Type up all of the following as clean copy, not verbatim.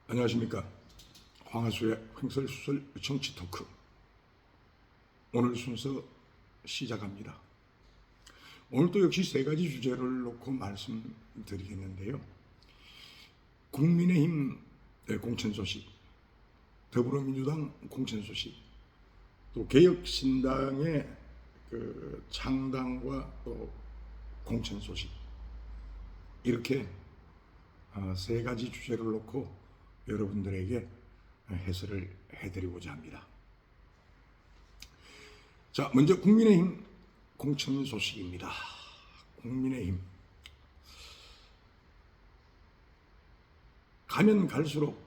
안녕하십니까. 황하수의 횡설수설 정치 토크. 오늘 순서 시작합니다. 오늘도 역시 세 가지 주제를 놓고 말씀드리겠는데요. 국민의힘 공천 소식, 더불어민주당 공천 소식, 또 개혁신당의 창당과 또 공천 소식, 이렇게 세 가지 주제를 놓고 여러분들에게 해설을 해드리고자 합니다. 자, 먼저 국민의힘 공천 소식입니다. 국민의힘 가면 갈수록,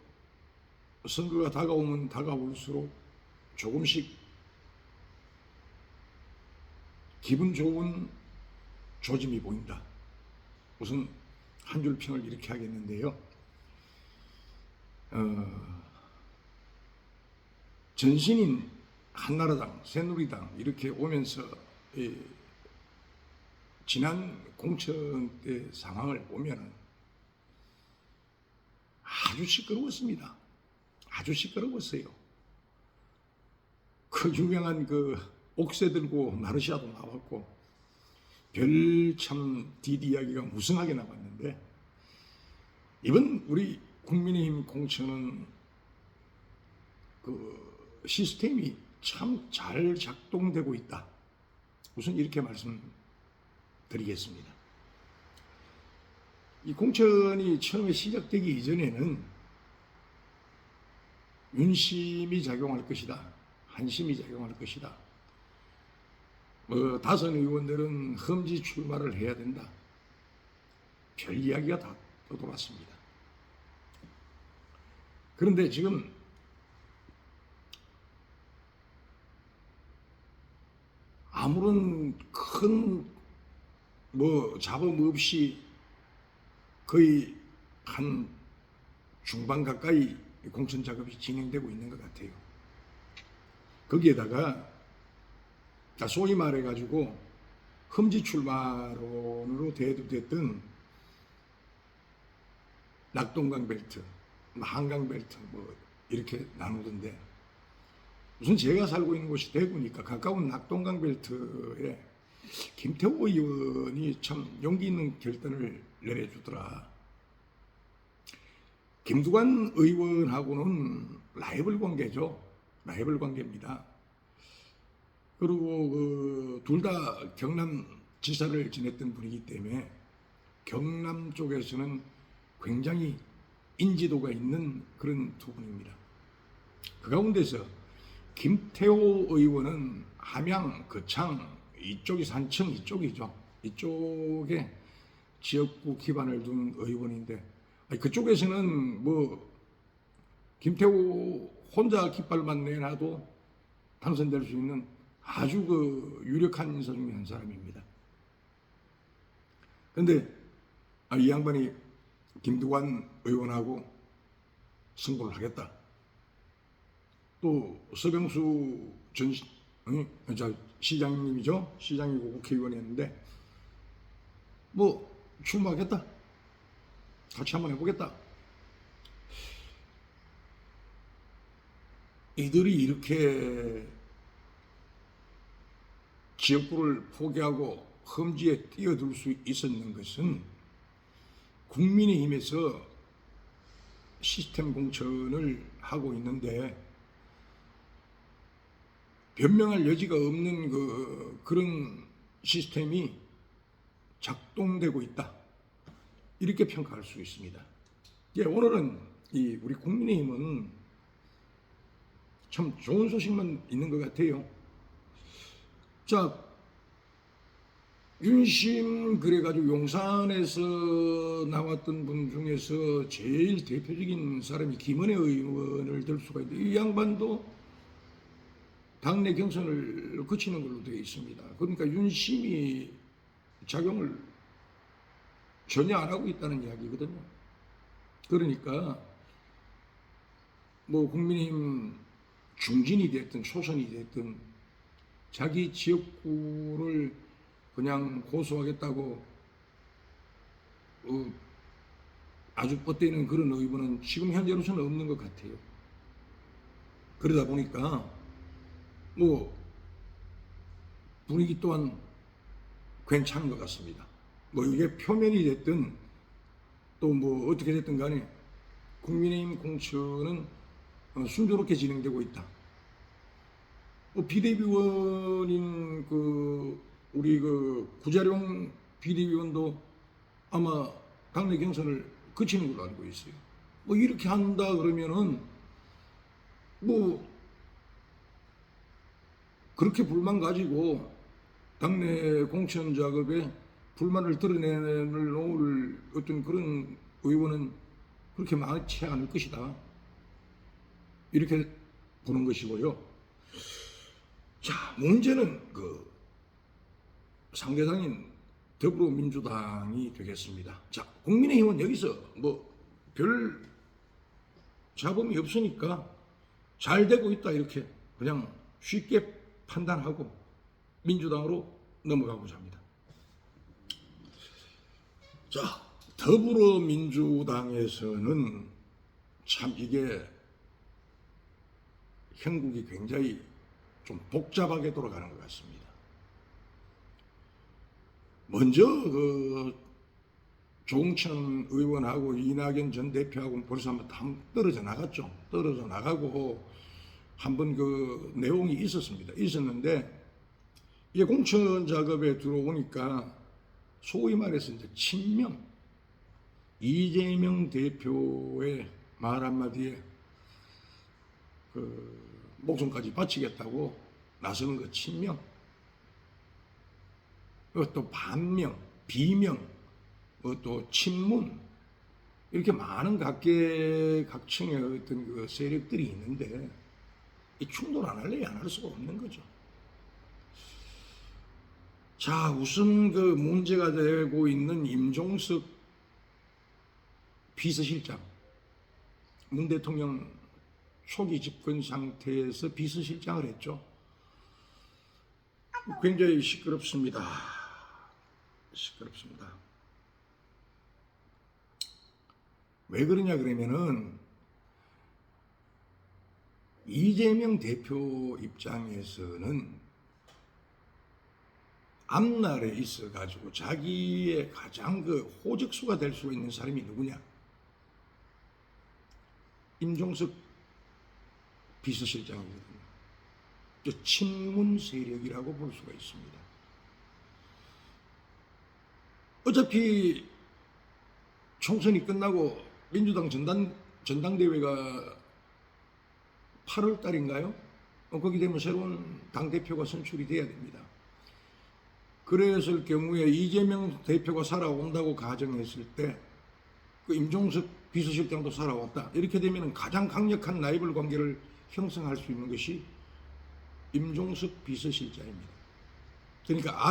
선거가 다가오면 다가올수록 조금씩 기분 좋은 조짐이 보인다. 우선 한 줄 평을 이렇게 하겠는데요. 전신인 한나라당, 새누리당 이렇게 오면서 지난 공천 때 상황을 보면 아주 시끄러웠습니다. 아주 시끄러웠어요. 그 유명한 옥새 들고 나르시아도 나왔고 별참 뒷이야기가 무성하게 나왔는데, 이번 우리 국민의힘 공천은 시스템이 참 잘 작동되고 있다. 우선 이렇게 말씀드리겠습니다. 이 공천이 처음에 시작되기 이전에는 윤심이 작용할 것이다, 한심이 작용할 것이다, 다선 의원들은 험지 출마를 해야 된다, 별 이야기가 다 떠돌았습니다. 그런데 지금 아무런 큰 잡음 없이 거의 한 중반 가까이 공천 작업이 진행되고 있는 것 같아요. 거기에다가 소위 말해가지고 험지 출마론으로 대두됐던 낙동강 벨트, 한강 벨트 이렇게 나누던데, 우선 제가 살고 있는 곳이 대구니까 가까운 낙동강 벨트에 김태호 의원이 참 용기 있는 결단을 내려주더라. 김두관 의원하고는 라이벌 관계죠. 라이벌 관계입니다. 그리고 둘 다 경남 지사를 지냈던 분이기 때문에 경남 쪽에서는 굉장히 인지도가 있는 그런 두 분입니다. 그 가운데서 김태호 의원은 함양, 거창 이쪽이 산청 이쪽이죠. 이쪽에 지역구 기반을 둔 의원인데, 그쪽에서는 김태호 혼자 깃발만 내놔도 당선될 수 있는 아주 유력한 인사 중에 한 사람입니다. 그런데 이 양반이 김두관 의원하고 승부를 하겠다. 또 서병수 전 시장님이죠. 시장이고 국회의원이었는데 출마하겠다. 같이 한번 해보겠다. 이들이 이렇게 지역구를 포기하고 험지에 뛰어들 수 있었는 것은 국민의힘에서 시스템 공천을 하고 있는데 변명할 여지가 없는 그런 시스템이 작동되고 있다, 이렇게 평가할 수 있습니다. 오늘은 우리 국민의힘은 참 좋은 소식만 있는 것 같아요. 자, 윤심 그래가지고 용산에서 나왔던 분 중에서 제일 대표적인 사람이 김은혜 의원을 들 수가 있는데, 이 양반도 당내 경선을 거치는 걸로 되어 있습니다. 그러니까 윤심이 작용을 전혀 안 하고 있다는 이야기거든요. 그러니까 국민의힘 중진이 됐든 초선이 됐든 자기 지역구를 그냥 고소하겠다고 아주 뻗대는 그런 의원은 지금 현재로서는 없는 것 같아요. 그러다 보니까 뭐 분위기 또한 괜찮은 것 같습니다. 뭐 이게 표면이 됐든 또 뭐 어떻게 됐든 간에 국민의힘 공천은 순조롭게 진행되고 있다. 비대위원인 우리 구자룡 비대위원도 아마 당내 경선을 거치는 걸로 알고 있어요. 뭐 이렇게 한다 그러면은 뭐 그렇게 불만 가지고 당내 공천 작업에 불만을 드러내놓을 어떤 그런 의원은 그렇게 많지 않을 것이다. 이렇게 보는 것이고요. 자, 문제는 상대당인 더불어민주당이 되겠습니다. 자, 국민의힘은 여기서 뭐 별 잡음이 없으니까 잘 되고 있다 이렇게 그냥 쉽게 판단하고 민주당으로 넘어가고자 합니다. 자, 더불어민주당에서는 참 이게 형국이 굉장히 좀 복잡하게 돌아가는 것 같습니다. 먼저 조응천 의원하고 이낙연 전 대표하고 벌써 한번 떨어져 나갔죠. 떨어져 나가고 한번 내용이 있었는데 이게 공천 작업에 들어오니까 소위 말해서 이제 친명 이재명 대표의 말 한마디에 목숨까지 바치겠다고 나서는 거 친명, 또 반명, 비명, 또 친문 이렇게 많은 각계각층의 어떤 세력들이 있는데 이 충돌 안 할래 안 할 수가 없는 거죠. 자, 우선 문제가 되고 있는 임종석 비서실장, 문 대통령 초기 집권 상태에서 비서실장을 했죠. 굉장히 시끄럽습니다. 왜 그러냐 그러면은 이재명 대표 입장에서는 앞날에 있어 가지고 자기의 가장 호적수가 될 수 있는 사람이 누구냐? 임종석 비서실장이거든요. 친문 세력이라고 볼 수가 있습니다. 어차피 총선이 끝나고 민주당 전당대회가 8월 달인가요? 거기 되면 새로운 당대표가 선출이 돼야 됩니다. 그랬을 경우에 이재명 대표가 살아온다고 가정했을 때 임종석 비서실장도 살아왔다. 이렇게 되면 가장 강력한 라이벌 관계를 형성할 수 있는 것이 임종석 비서실장입니다. 그러니까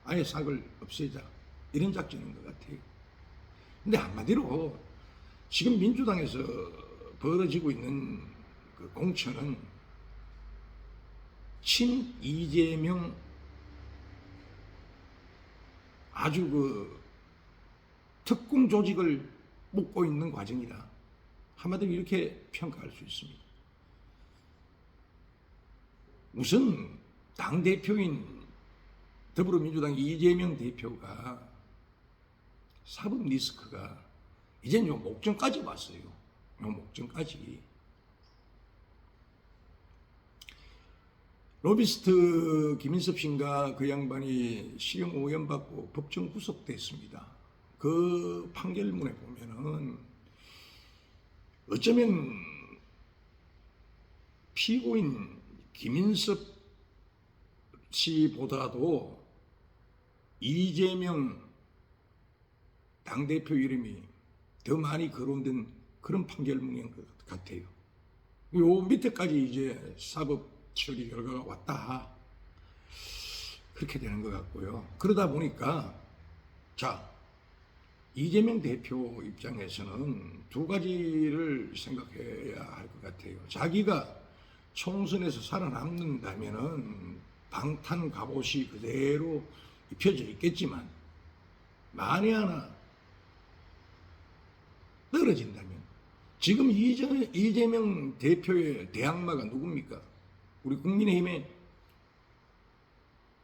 아예 싹을 없애자 이런 작전인 것 같아요. 근데 한마디로 지금 민주당에서 벌어지고 있는 공천은 친 이재명 아주 특공 조직을 묶고 있는 과정이다. 한마디로 이렇게 평가할 수 있습니다. 우선 당대표인 더불어민주당 이재명 대표가 사법 리스크가 이젠 요 목전까지 왔어요. 요 목전까지. 로비스트 김인섭 씨인가 그 양반이 실형 5년 받고 법정 구속됐습니다. 그 판결문에 보면은 어쩌면 피고인 김인섭 씨보다도 이재명 당대표 이름이 더 많이 거론된 그런 판결문인 것 같아요. 요 밑에까지 이제 사법 처리 결과가 왔다. 그렇게 되는 것 같고요. 그러다 보니까 자, 이재명 대표 입장에서는 두 가지를 생각해야 할 것 같아요. 자기가 총선에서 살아남는다면은 방탄 갑옷이 그대로 입혀져 있겠지만 만에 하나 떨어진다면 지금 이재명 대표의 대항마가 누굽니까? 우리 국민의힘의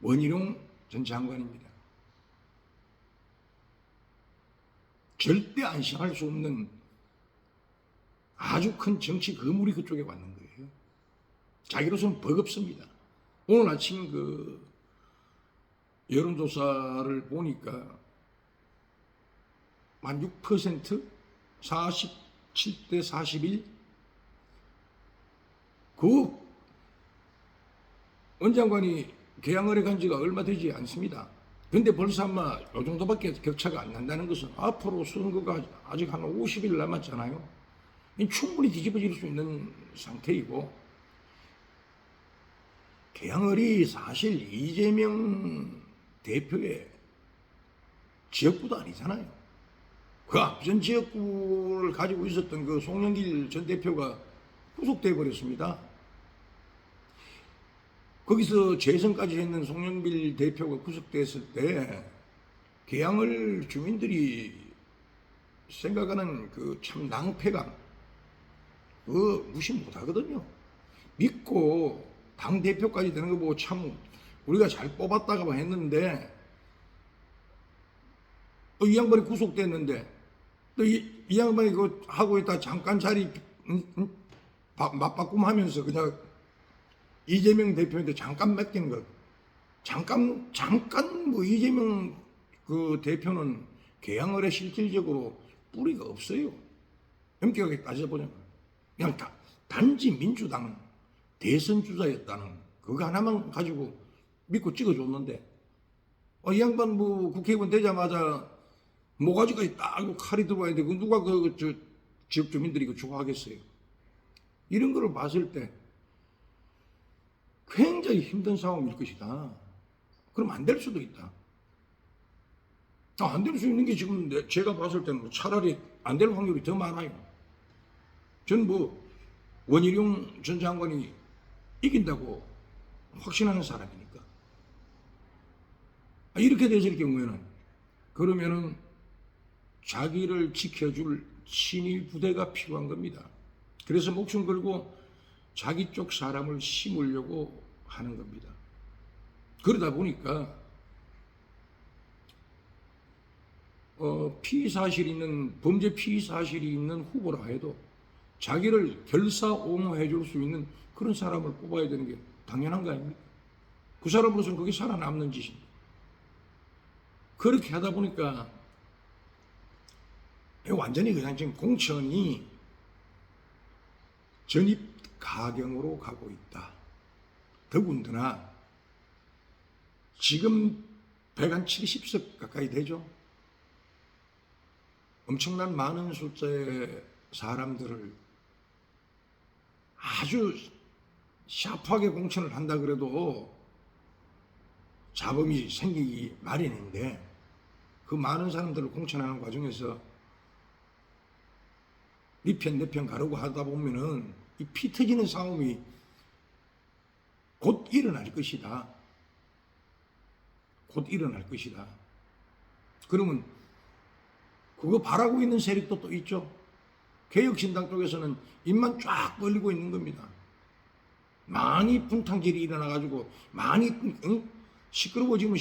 원희룡 전 장관입니다. 절대 안심할 수 없는 아주 큰 정치 거물이 그쪽에 왔는 거예요. 자기로서는 버겁습니다. 오늘 아침 그 여론조사를 보니까 만 6%, 47대 41. 그 원장관이 개항을 간 지가 얼마 되지 않습니다. 근데 벌써 아마 이 정도밖에 격차가 안 난다는 것은 앞으로 선거가 아직 한 50일 남았잖아요. 충분히 뒤집어질 수 있는 상태이고, 개항을이 사실 이재명 대표의 지역구도 아니잖아요. 그 앞전 지역구를 가지고 있었던 그 송영길 전 대표가 구속돼 버렸습니다. 거기서 재선까지 했는 송영길 대표가 구속됐을 때 개항을 주민들이 생각하는 그 참 낭패감, 그거 무시 못 하거든요. 믿고 당 대표까지 되는 거 보고 참 우리가 잘 뽑았다가 했는데, 이 양반이 구속됐는데 또 이 양반이 그거 하고 있다 잠깐 자리 맞바꿈 하면서 그냥 이재명 대표한테 잠깐 맡긴 것. 잠깐 뭐 이재명 그 대표는 개항을에 실질적으로 뿌리가 없어요. 엄격하게 따져보자면. 그냥 단지 민주당 대선 주자였다는 그거 하나만 가지고 믿고 찍어줬는데, 이 양반 뭐 국회의원 되자마자 모가지까지 딱 칼이 들어와야 돼. 누가 저 지역 주민들이 그 좋아하겠어요. 이런 거를 봤을 때 굉장히 힘든 상황일 것이다. 그럼 안 될 수도 있다. 안 될 수 있는 게 지금 제가 봤을 때는 차라리 안 될 확률이 더 많아요. 전 뭐 원희룡 전 장관이 이긴다고 확신하는 사람이니까. 이렇게 됐을 경우에는 그러면은 자기를 지켜줄 친위 부대가 필요한 겁니다. 그래서 목숨 걸고 자기 쪽 사람을 심으려고 하는 겁니다. 그러다 보니까 피의 사실이 있는, 범죄 피의 사실이 있는 후보라 해도 자기를 결사옹호해 줄 수 있는 그런 사람을 뽑아야 되는 게 당연한 거 아닙니까? 그 사람으로서는 그게 살아남는 짓입니다. 그렇게 하다 보니까 완전히 그냥 지금 공천이 전입 가경으로 가고 있다. 더군다나 지금 170석 가까이 되죠. 엄청난 많은 숫자의 사람들을 아주 샤프하게 공천을 한다 그래도 잡음이 생기기 마련인데, 그 많은 사람들을 공천하는 과정에서 네 편 내 편 가르고 하다 보면은 이 피 터지는 싸움이 곧 일어날 것이다. 곧 일어날 것이다. 그러면 그거 바라고 있는 세력도 또 있죠. 개혁신당 쪽에서는 입만 쫙 벌리고 있는 겁니다. 많이 분탕질이 일어나가지고 많이 시끄러워지면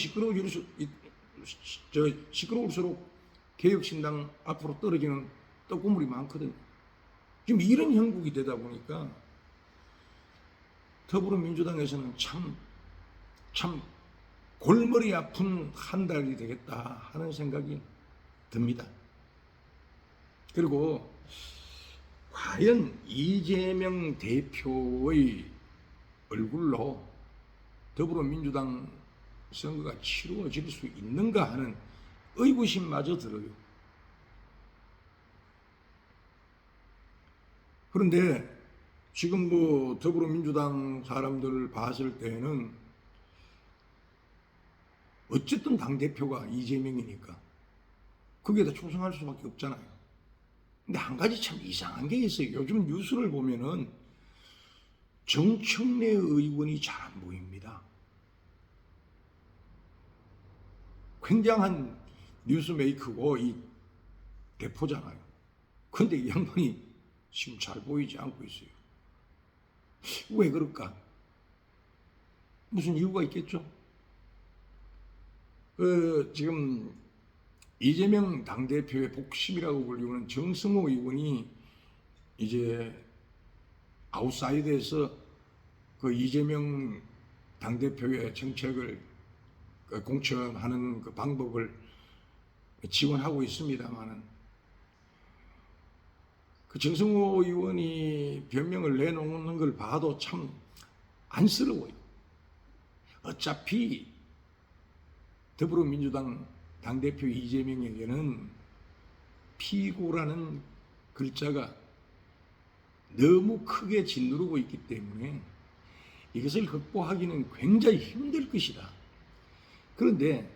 시끄러울수록 개혁신당 앞으로 떨어지는 떡고물이 많거든요. 지금 이런 형국이 되다 보니까 더불어민주당에서는 참 골머리 아픈 한 달이 되겠다 하는 생각이 듭니다. 그리고 과연 이재명 대표의 얼굴로 더불어민주당 선거가 치루어질 수 있는가 하는 의구심마저 들어요. 그런데 지금 뭐 더불어민주당 사람들을 봤을 때는 어쨌든 당대표가 이재명이니까 거기에다 충성할 수밖에 없잖아요. 근데 한 가지 참 이상한 게 있어요. 요즘 뉴스를 보면은 정청래 의원이 잘 안 보입니다. 굉장한 뉴스메이커고 이 대포잖아요. 근데 이 양반이 지금 잘 보이지 않고 있어요. 왜 그럴까? 무슨 이유가 있겠죠? 지금 이재명 당대표의 복심이라고 불리우는 정승호 의원이 이제 아웃사이드에서 그 이재명 당대표의 정책을 공천하는 그 방법을 지원하고 있습니다만은 그 정승호 의원이 변명을 내놓는 걸 봐도 참 안쓰러워요. 어차피 더불어민주당 당대표 이재명에게는 피고라는 글자가 너무 크게 짓누르고 있기 때문에 이것을 극복하기는 굉장히 힘들 것이다. 그런데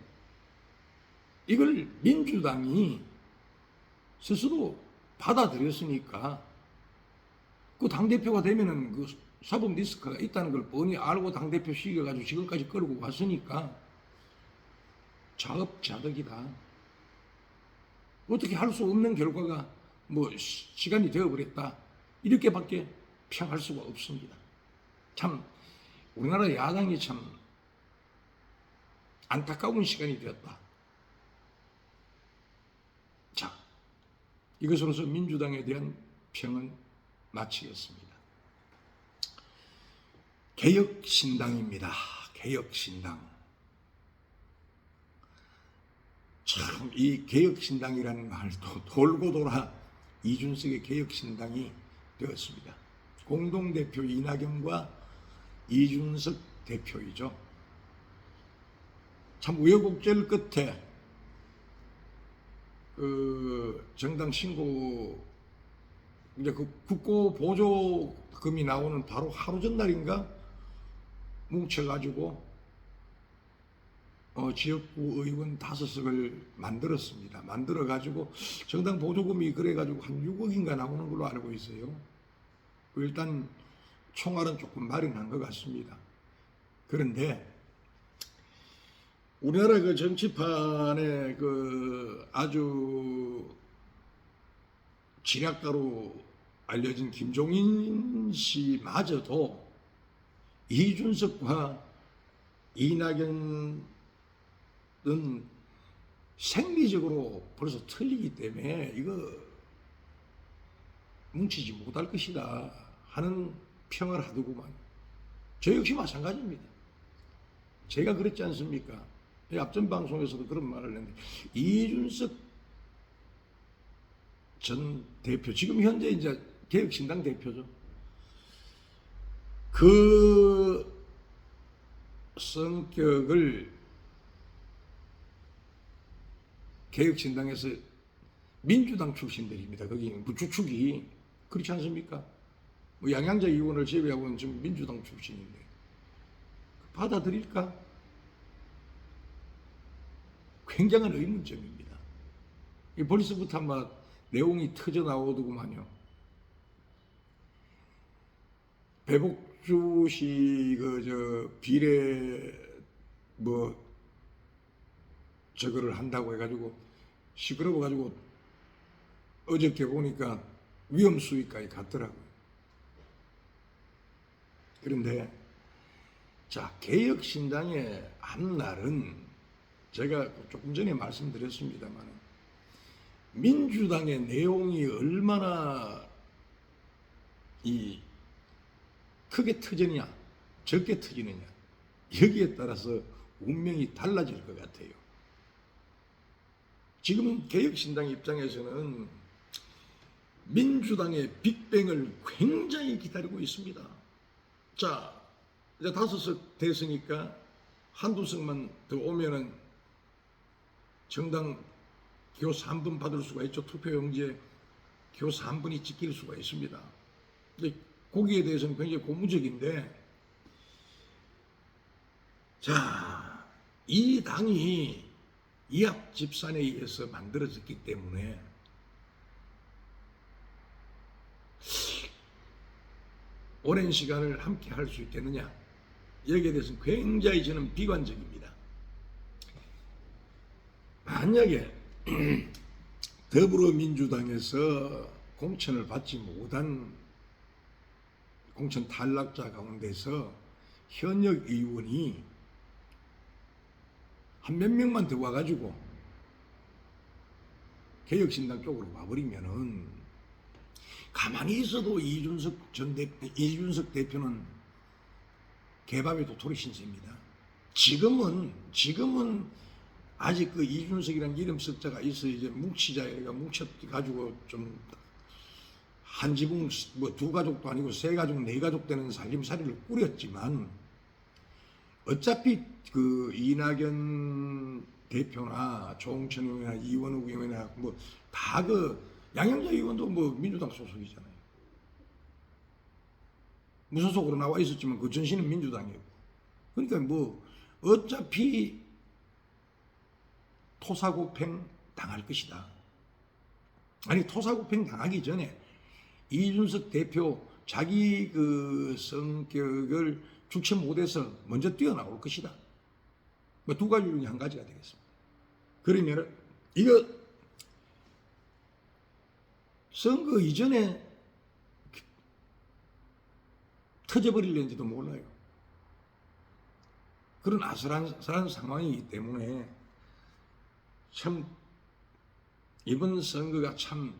이걸 민주당이 스스로 받아들였으니까 그 당대표가 되면은 그 사법 리스크가 있다는 걸 뻔히 알고 당대표 시켜가지고 지금까지 끌고 왔으니까 자업자득이다. 어떻게 할 수 없는 결과가 뭐 시간이 되어버렸다. 이렇게밖에 평할 수가 없습니다. 참 우리나라 야당이 참 안타까운 시간이 되었다. 자, 이것으로서 민주당에 대한 평은 마치겠습니다. 개혁신당입니다. 개혁신당. 참 이 개혁신당이라는 말도 돌고 돌아 이준석의 개혁신당이 되었습니다. 공동대표 이낙연과 이준석 대표이죠. 참 우여곡절 끝에 그 정당 신고 이제 그 국고 보조금이 나오는 바로 하루 전날인가 뭉쳐가지고 지역구 의원 5석을 만들었습니다. 만들어가지고 정당 보조금이 그래가지고 한 6억인가 나오는 걸로 알고 있어요. 일단 총알은 조금 마련한 것 같습니다. 그런데 우리나라 그 정치판에 그 아주 지략가로 알려진 김종인 씨마저도 이준석과 이낙연은 생리적으로 벌써 틀리기 때문에 이거 뭉치지 못할 것이다 하는 평을 하더구만. 저 역시 마찬가지입니다. 제가 그랬지 않습니까? 앞전 방송에서도 그런 말을 했는데 이준석 전 대표, 지금 현재 이제 개혁신당 대표죠. 그 성격을 개혁신당에서 민주당 출신들입니다. 거기 주축이 그렇지 않습니까? 뭐 양양자 의원을 제외하고는 지금 민주당 출신인데 받아들일까? 굉장한 의문점입니다. 벌써부터 아마 내용이 터져 나오더구만요. 배복주 씨 비례 저거를 한다고 해가지고 시끄러워가지고 어저께 보니까 위험수위까지 갔더라고요. 그런데 자, 개혁신당의 앞날은 제가 조금 전에 말씀드렸습니다만 민주당의 내용이 얼마나 크게 터지느냐 적게 터지느냐 여기에 따라서 운명이 달라질 것 같아요. 지금 개혁신당 입장에서는 민주당의 빅뱅을 굉장히 기다리고 있습니다. 자, 이제 5석 됐으니까 한두 석만 더 오면은 정당 교사 3분 받을 수가 있죠. 투표용지에 교사 3분이 찍힐 수가 있습니다. 근데 거기에 대해서는 굉장히 고무적인데, 자, 이 당이 이합 집산에 의해서 만들어졌기 때문에 오랜 시간을 함께 할 수 있겠느냐, 여기에 대해서는 굉장히 저는 비관적입니다. 만약에 더불어민주당에서 공천을 받지 못한 공천 탈락자 가운데서 현역 의원이 한 몇 명만 더 와가지고 개혁신당 쪽으로 와버리면은 가만히 있어도 이준석 대표는 개밥에 도토리 신세입니다. 지금은 아직 그 이준석이라는 이름 석자가 있어 이제 뭉치자 이래가 뭉쳐가지고 좀 한 지붕 뭐 두 가족도 아니고 세 가족 네 가족 되는 살림살이를 꾸렸지만 어차피 그 이낙연 대표나 조홍천 의원이나 이원욱 의원이나 뭐 다 그 양영자 의원도 뭐 민주당 소속이잖아요. 무소속으로 나와 있었지만 그 전신은 민주당이었고. 그러니까 뭐 어차피 토사구팽 당할 것이다. 아니 토사구팽 당하기 전에 이준석 대표 자기 그 성격을 주체 못해서 먼저 뛰어나올 것이다. 뭐 두 가지 중에 한 가지가 되겠습니다. 그러면 이거 선거 이전에 터져버릴는지도 몰라요. 그런 아슬아슬한 상황이기 때문에 참 이번 선거가 참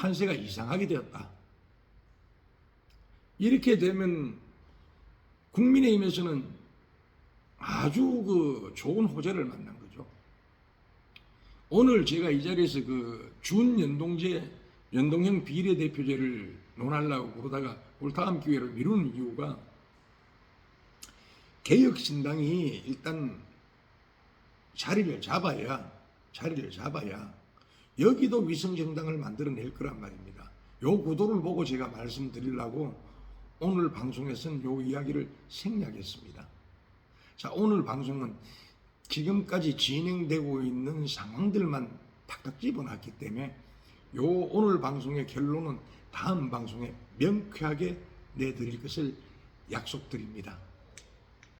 판세가 이상하게 되었다. 이렇게 되면 국민의힘에서는 아주 그 좋은 호재를 만난 거죠. 오늘 제가 이 자리에서 그 연동형 비례대표제를 논하려고 그러다가 올 다음 기회로 미루는 이유가 개혁신당이 일단 자리를 잡아야 여기도 위성정당을 만들어낼 거란 말입니다. 요 구도를 보고 제가 말씀드리려고 오늘 방송에서는 요 이야기를 생략했습니다. 자, 오늘 방송은 지금까지 진행되고 있는 상황들만 탁탁 집어놨기 때문에 요 오늘 방송의 결론은 다음 방송에 명쾌하게 내드릴 것을 약속드립니다.